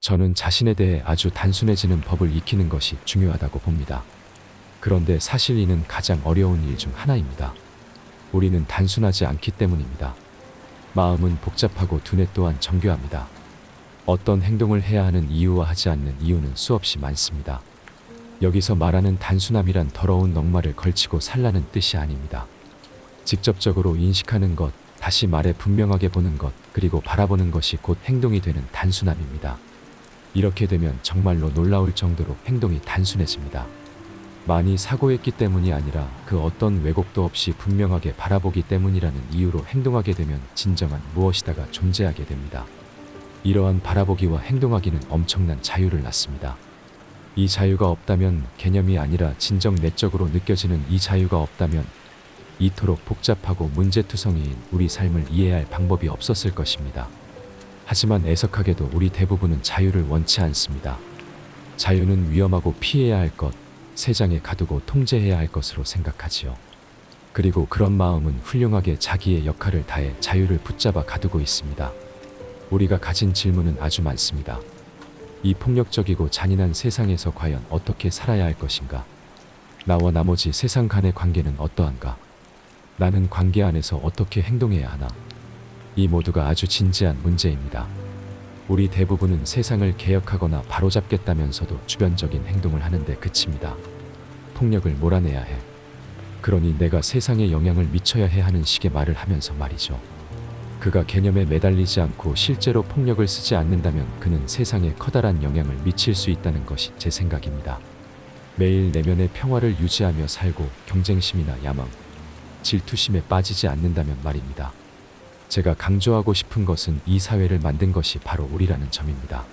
저는 자신에 대해 아주 단순해지는 법을 익히는 것이 중요하다고 봅니다. 그런데 사실 이는 가장 어려운 일 중 하나입니다. 우리는 단순하지 않기 때문입니다. 마음은 복잡하고 두뇌 또한 정교합니다. 어떤 행동을 해야 하는 이유와 하지 않는 이유는 수없이 많습니다. 여기서 말하는 단순함이란 더러운 넉마를 걸치고 살라는 뜻이 아닙니다. 직접적으로 인식하는 것, 다시 말해 분명하게 보는 것, 그리고 바라보는 것이 곧 행동이 되는 단순함입니다. 이렇게 되면 정말로 놀라울 정도로 행동이 단순해집니다. 많이 사고했기 때문이 아니라 그 어떤 왜곡도 없이 분명하게 바라보기 때문이라는 이유로 행동하게 되면 진정한 무엇이다가 존재하게 됩니다. 이러한 바라보기와 행동하기는 엄청난 자유를 낳습니다. 이 자유가 없다면, 개념이 아니라 진정 내적으로 느껴지는 이 자유가 없다면 이토록 복잡하고 문제투성이인 우리 삶을 이해할 방법이 없었을 것입니다. 하지만 애석하게도 우리 대부분은 자유를 원치 않습니다. 자유는 위험하고 피해야 할 것, 세상에 가두고 통제해야 할 것으로 생각하지요. 그리고 그런 마음은 훌륭하게 자기의 역할을 다해 자유를 붙잡아 가두고 있습니다. 우리가 가진 질문은 아주 많습니다. 이 폭력적이고 잔인한 세상에서 과연 어떻게 살아야 할 것인가? 나와 나머지 세상 간의 관계는 어떠한가? 나는 관계 안에서 어떻게 행동해야 하나? 이 모두가 아주 진지한 문제입니다. 우리 대부분은 세상을 개혁하거나 바로잡겠다면서도 주변적인 행동을 하는데 그칩니다. 폭력을 몰아내야 해. 그러니 내가 세상에 영향을 미쳐야 해 하는 식의 말을 하면서 말이죠. 그가 개념에 매달리지 않고 실제로 폭력을 쓰지 않는다면 그는 세상에 커다란 영향을 미칠 수 있다는 것이 제 생각입니다. 매일 내면의 평화를 유지하며 살고 경쟁심이나 야망, 질투심에 빠지지 않는다면 말입니다. 제가 강조하고 싶은 것은 이 사회를 만든 것이 바로 우리라는 점입니다.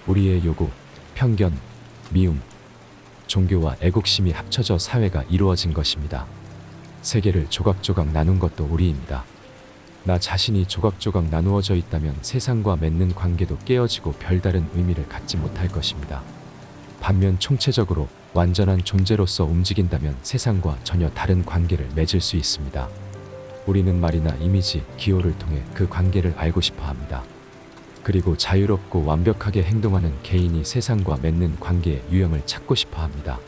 우리의 요구, 편견, 미움, 종교와 애국심이 합쳐져 사회가 이루어진 것입니다. 세계를 조각조각 나눈 것도 우리입니다. 나 자신이 조각조각 나누어져 있다면 세상과 맺는 관계도 깨어지고 별다른 의미를 갖지 못할 것입니다. 반면 총체적으로 완전한 존재로서 움직인다면 세상과 전혀 다른 관계를 맺을 수 있습니다. 우리는 말이나 이미지, 기호를 통해 그 관계를 알고 싶어 합니다. 그리고 자유롭고 완벽하게 행동하는 개인이 세상과 맺는 관계의 유형을 찾고 싶어 합니다.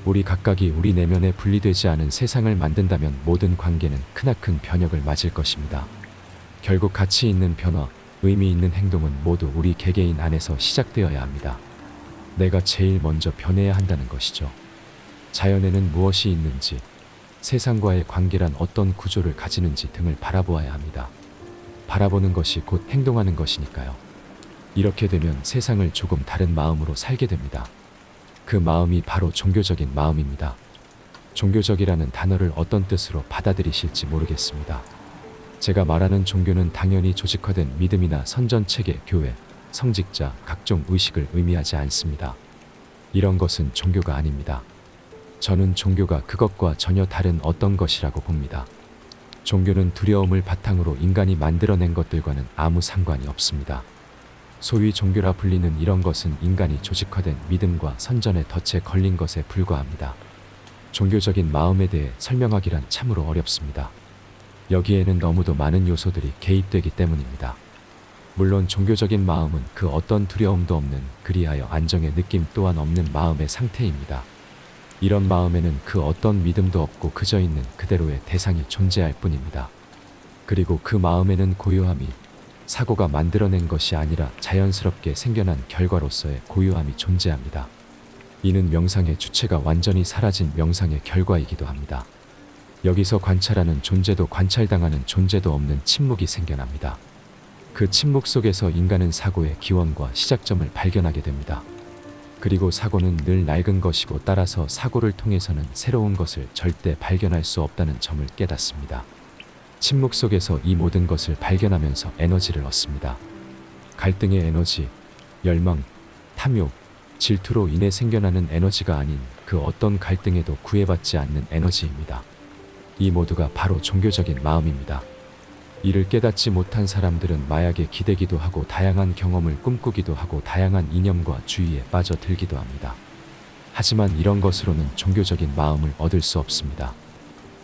우리 각각이 우리 내면에 분리되지 않은 세상을 만든다면 모든 관계는 크나큰 변혁을 맞을 것입니다. 결국 가치 있는 변화, 의미 있는 행동은 모두 우리 개개인 안에서 시작되어야 합니다. 내가 제일 먼저 변해야 한다는 것이죠. 자연에는 무엇이 있는지, 세상과의 관계란 어떤 구조를 가지는지 등을 바라보아야 합니다. 바라보는 것이 곧 행동하는 것이니까요. 이렇게 되면 세상을 조금 다른 마음으로 살게 됩니다. 그 마음이 바로 종교적인 마음입니다. 종교적이라는 단어를 어떤 뜻으로 받아들이실지 모르겠습니다. 제가 말하는 종교는 당연히 조직화된 믿음이나 선전체계, 교회, 성직자, 각종 의식을 의미하지 않습니다. 이런 것은 종교가 아닙니다. 저는 종교가 그것과 전혀 다른 어떤 것이라고 봅니다. 종교는 두려움을 바탕으로 인간이 만들어낸 것들과는 아무 상관이 없습니다. 소위 종교라 불리는 이런 것은 인간이 조직화된 믿음과 선전의 덫에 걸린 것에 불과합니다. 종교적인 마음에 대해 설명하기란 참으로 어렵습니다. 여기에는 너무도 많은 요소들이 개입되기 때문입니다. 물론 종교적인 마음은 그 어떤 두려움도 없는, 그리하여 안정의 느낌 또한 없는 마음의 상태입니다. 이런 마음에는 그 어떤 믿음도 없고 그저 있는 그대로의 대상이 존재할 뿐입니다. 그리고 그 마음에는 고요함이 사고가 만들어낸 것이 아니라 자연스럽게 생겨난 결과로서의 고요함이 존재합니다. 이는 명상의 주체가 완전히 사라진 명상의 결과이기도 합니다. 여기서 관찰하는 존재도 관찰당하는 존재도 없는 침묵이 생겨납니다. 그 침묵 속에서 인간은 사고의 기원과 시작점을 발견하게 됩니다. 그리고 사고는 늘 낡은 것이고 따라서 사고를 통해서는 새로운 것을 절대 발견할 수 없다는 점을 깨닫습니다. 침묵 속에서 이 모든 것을 발견하면서 에너지를 얻습니다. 갈등의 에너지, 열망, 탐욕, 질투로 인해 생겨나는 에너지가 아닌 그 어떤 갈등에도 구애받지 않는 에너지입니다. 이 모두가 바로 종교적인 마음입니다. 이를 깨닫지 못한 사람들은 마약에 기대기도 하고 다양한 경험을 꿈꾸기도 하고 다양한 이념과 주의에 빠져들기도 합니다. 하지만 이런 것으로는 종교적인 마음을 얻을 수 없습니다.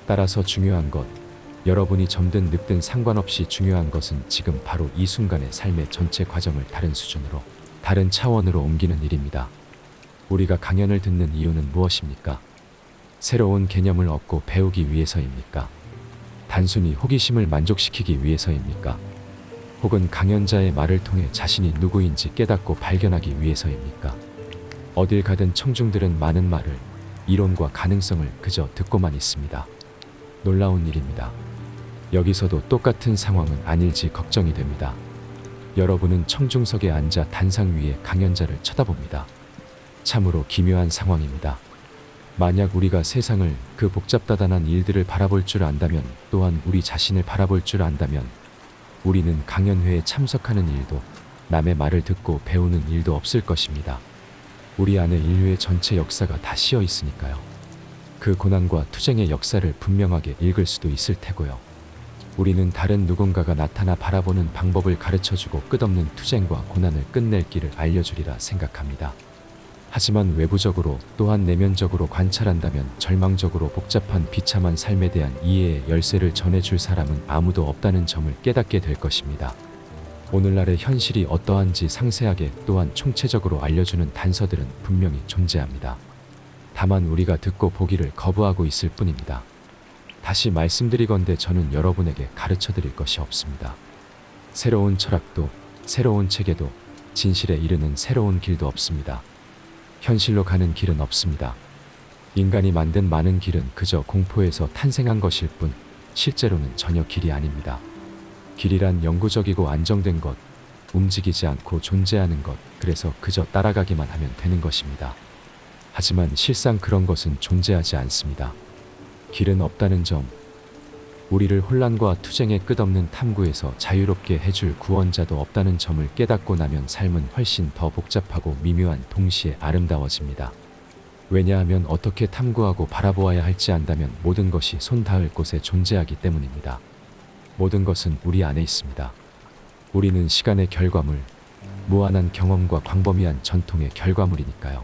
따라서 중요한 것, 여러분이 잠든 늙든 상관없이 중요한 것은 지금 바로 이 순간의 삶의 전체 과정을 다른 수준으로 다른 차원으로 옮기는 일입니다. 우리가 강연을 듣는 이유는 무엇입니까? 새로운 개념을 얻고 배우기 위해서입니까? 단순히 호기심을 만족시키기 위해서입니까? 혹은 강연자의 말을 통해 자신이 누구인지 깨닫고 발견하기 위해서입니까? 어딜 가든 청중들은 많은 말을, 이론과 가능성을 그저 듣고만 있습니다. 놀라운 일입니다. 여기서도 똑같은 상황은 아닐지 걱정이 됩니다. 여러분은 청중석에 앉아 단상 위에 강연자를 쳐다봅니다. 참으로 기묘한 상황입니다. 만약 우리가 세상을, 그 복잡다단한 일들을 바라볼 줄 안다면, 또한 우리 자신을 바라볼 줄 안다면, 우리는 강연회에 참석하는 일도, 남의 말을 듣고 배우는 일도 없을 것입니다. 우리 안에 인류의 전체 역사가 다 씌어 있으니까요. 그 고난과 투쟁의 역사를 분명하게 읽을 수도 있을 테고요. 우리는 다른 누군가가 나타나 바라보는 방법을 가르쳐주고 끝없는 투쟁과 고난을 끝낼 길을 알려주리라 생각합니다. 하지만 외부적으로 또한 내면적으로 관찰한다면 절망적으로 복잡한 비참한 삶에 대한 이해의 열쇠를 전해줄 사람은 아무도 없다는 점을 깨닫게 될 것입니다. 오늘날의 현실이 어떠한지 상세하게 또한 총체적으로 알려주는 단서들은 분명히 존재합니다. 다만 우리가 듣고 보기를 거부하고 있을 뿐입니다. 다시 말씀드리건대 저는 여러분에게 가르쳐 드릴 것이 없습니다. 새로운 철학도, 새로운 체계도, 진실에 이르는 새로운 길도 없습니다. 현실로 가는 길은 없습니다. 인간이 만든 많은 길은 그저 공포에서 탄생한 것일 뿐, 실제로는 전혀 길이 아닙니다. 길이란 영구적이고 안정된 것, 움직이지 않고 존재하는 것, 그래서 그저 따라가기만 하면 되는 것입니다. 하지만 실상 그런 것은 존재하지 않습니다. 길은 없다는 점, 우리를 혼란과 투쟁의 끝없는 탐구에서 자유롭게 해줄 구원자도 없다는 점을 깨닫고 나면 삶은 훨씬 더 복잡하고 미묘한 동시에 아름다워집니다. 왜냐하면 어떻게 탐구하고 바라보아야 할지 안다면 모든 것이 손 닿을 곳에 존재하기 때문입니다. 모든 것은 우리 안에 있습니다. 우리는 시간의 결과물, 무한한 경험과 광범위한 전통의 결과물이니까요.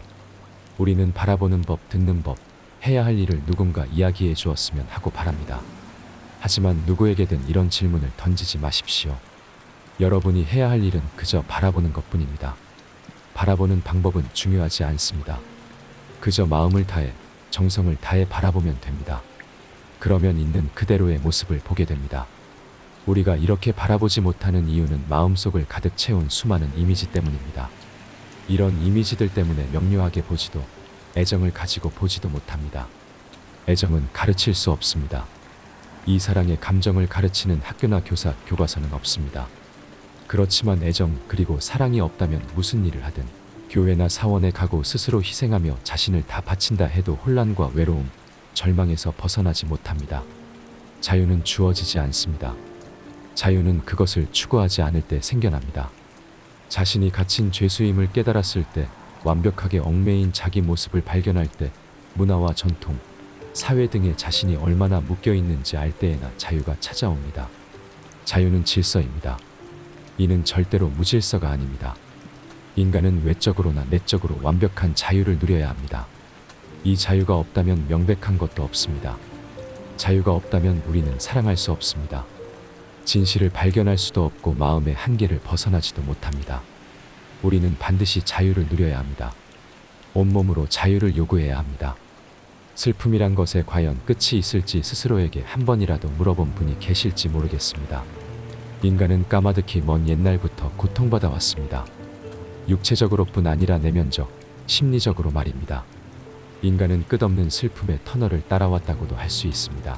우리는 바라보는 법, 듣는 법, 해야 할 일을 누군가 이야기해 주었으면 하고 바랍니다. 하지만 누구에게든 이런 질문을 던지지 마십시오. 여러분이 해야 할 일은 그저 바라보는 것뿐입니다. 바라보는 방법은 중요하지 않습니다. 그저 마음을 다해, 정성을 다해 바라보면 됩니다. 그러면 있는 그대로의 모습을 보게 됩니다. 우리가 이렇게 바라보지 못하는 이유는 마음속을 가득 채운 수많은 이미지 때문입니다. 이런 이미지들 때문에 명료하게 보지도, 애정을 가지고 보지도 못합니다. 애정은 가르칠 수 없습니다. 이 사랑의 감정을 가르치는 학교나 교사, 교과서는 없습니다. 그렇지만 애정 그리고 사랑이 없다면 무슨 일을 하든, 교회나 사원에 가고 스스로 희생하며 자신을 다 바친다 해도 혼란과 외로움, 절망에서 벗어나지 못합니다. 자유는 주어지지 않습니다. 자유는 그것을 추구하지 않을 때 생겨납니다. 자신이 갇힌 죄수임을 깨달았을 때, 완벽하게 얽매인 자기 모습을 발견할 때, 문화와 전통, 사회 등에 자신이 얼마나 묶여 있는지 알 때에나 자유가 찾아옵니다. 자유는 질서입니다. 이는 절대로 무질서가 아닙니다. 인간은 외적으로나 내적으로 완벽한 자유를 누려야 합니다. 이 자유가 없다면 명백한 것도 없습니다. 자유가 없다면 우리는 사랑할 수 없습니다. 진실을 발견할 수도 없고 마음의 한계를 벗어나지도 못합니다. 우리는 반드시 자유를 누려야 합니다. 온몸으로 자유를 요구해야 합니다. 슬픔이란 것에 과연 끝이 있을지 스스로에게 한 번이라도 물어본 분이 계실지 모르겠습니다. 인간은 까마득히 먼 옛날부터 고통받아 왔습니다. 육체적으로뿐 아니라 내면적, 심리적으로 말입니다. 인간은 끝없는 슬픔의 터널을 따라왔다고도 할 수 있습니다.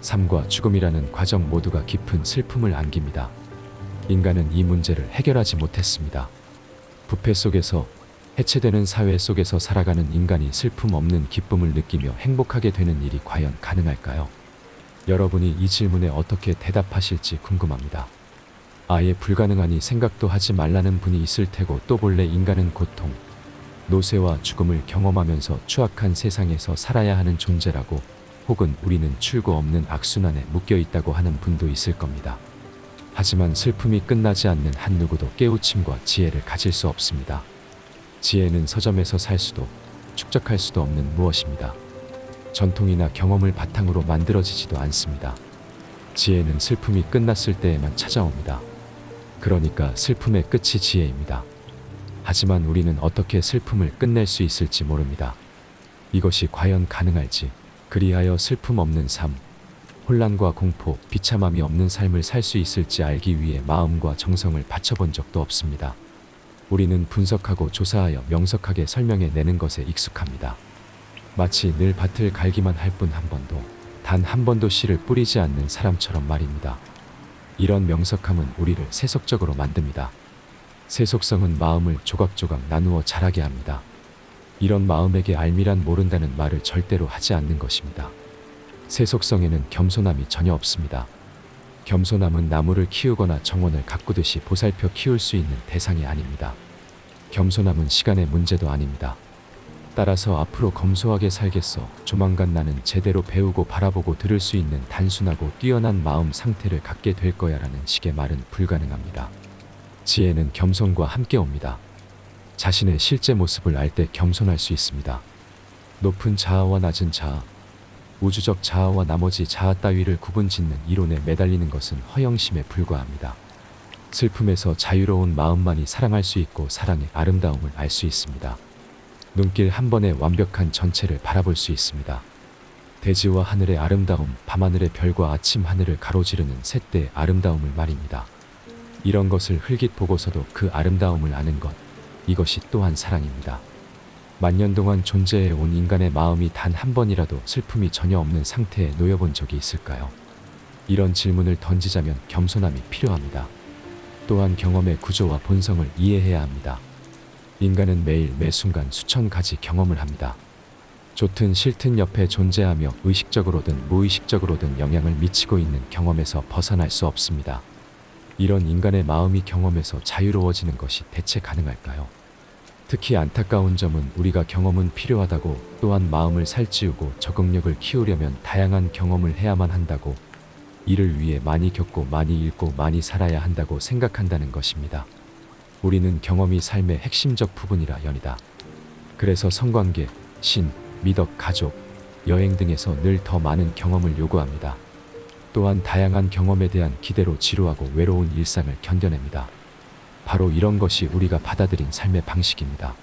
삶과 죽음이라는 과정 모두가 깊은 슬픔을 안깁니다. 인간은 이 문제를 해결하지 못했습니다. 부패 속에서, 해체되는 사회 속에서 살아가는 인간이 슬픔 없는 기쁨을 느끼며 행복하게 되는 일이 과연 가능할까요? 여러분이 이 질문에 어떻게 대답하실지 궁금합니다. 아예 불가능하니 생각도 하지 말라는 분이 있을 테고, 또 본래 인간은 고통, 노쇠와 죽음을 경험하면서 추악한 세상에서 살아야 하는 존재라고, 혹은 우리는 출구 없는 악순환에 묶여 있다고 하는 분도 있을 겁니다. 하지만 슬픔이 끝나지 않는 한 누구도 깨우침과 지혜를 가질 수 없습니다. 지혜는 서점에서 살 수도, 축적할 수도 없는 무엇입니다. 전통이나 경험을 바탕으로 만들어지지도 않습니다. 지혜는 슬픔이 끝났을 때에만 찾아옵니다. 그러니까 슬픔의 끝이 지혜입니다. 하지만 우리는 어떻게 슬픔을 끝낼 수 있을지 모릅니다. 이것이 과연 가능할지, 그리하여 슬픔 없는 삶, 혼란과 공포, 비참함이 없는 삶을 살 수 있을지 알기 위해 마음과 정성을 바쳐본 적도 없습니다. 우리는 분석하고 조사하여 명석하게 설명해 내는 것에 익숙합니다. 마치 늘 밭을 갈기만 할 뿐 단 한 번도 씨를 뿌리지 않는 사람처럼 말입니다. 이런 명석함은 우리를 세속적으로 만듭니다. 세속성은 마음을 조각조각 나누어 자라게 합니다. 이런 마음에게 알미란 모른다는 말을 절대로 하지 않는 것입니다. 세속성에는 겸손함이 전혀 없습니다. 겸손함은 나무를 키우거나 정원을 가꾸듯이 보살펴 키울 수 있는 대상이 아닙니다. 겸손함은 시간의 문제도 아닙니다. 따라서 앞으로 검소하게 살겠어. 조만간 나는 제대로 배우고 바라보고 들을 수 있는 단순하고 뛰어난 마음 상태를 갖게 될 거야 라는 식의 말은 불가능합니다. 지혜는 겸손과 함께 옵니다. 자신의 실제 모습을 알 때 겸손할 수 있습니다. 높은 자아와 낮은 자아, 우주적 자아와 나머지 자아 따위를 구분짓는 이론에 매달리는 것은 허영심에 불과합니다. 슬픔에서 자유로운 마음만이 사랑할 수 있고 사랑의 아름다움을 알 수 있습니다. 눈길 한 번에 완벽한 전체를 바라볼 수 있습니다. 대지와 하늘의 아름다움, 밤하늘의 별과 아침 하늘을 가로지르는 셋대의 아름다움을 말입니다. 이런 것을 흘깃 보고서도 그 아름다움을 아는 것, 이것이 또한 사랑입니다. 만년 동안 존재해 온 인간의 마음이 단 한 번이라도 슬픔이 전혀 없는 상태에 놓여본 적이 있을까요? 이런 질문을 던지자면 겸손함이 필요합니다. 또한 경험의 구조와 본성을 이해해야 합니다. 인간은 매일 매 순간 수천 가지 경험을 합니다. 좋든 싫든 옆에 존재하며 의식적으로든 무의식적으로든 영향을 미치고 있는 경험에서 벗어날 수 없습니다. 이런 인간의 마음이 경험에서 자유로워지는 것이 대체 가능할까요? 특히 안타까운 점은 우리가 경험은 필요하다고, 또한 마음을 살찌우고 적응력을 키우려면 다양한 경험을 해야만 한다고, 이를 위해 많이 겪고 많이 읽고 많이 살아야 한다고 생각한다는 것입니다. 우리는 경험이 삶의 핵심적 부분이라 연이다. 그래서 성관계, 신, 미덕, 가족, 여행 등에서 늘 더 많은 경험을 요구합니다. 또한 다양한 경험에 대한 기대로 지루하고 외로운 일상을 견뎌냅니다. 바로 이런 것이 우리가 받아들인 삶의 방식입니다.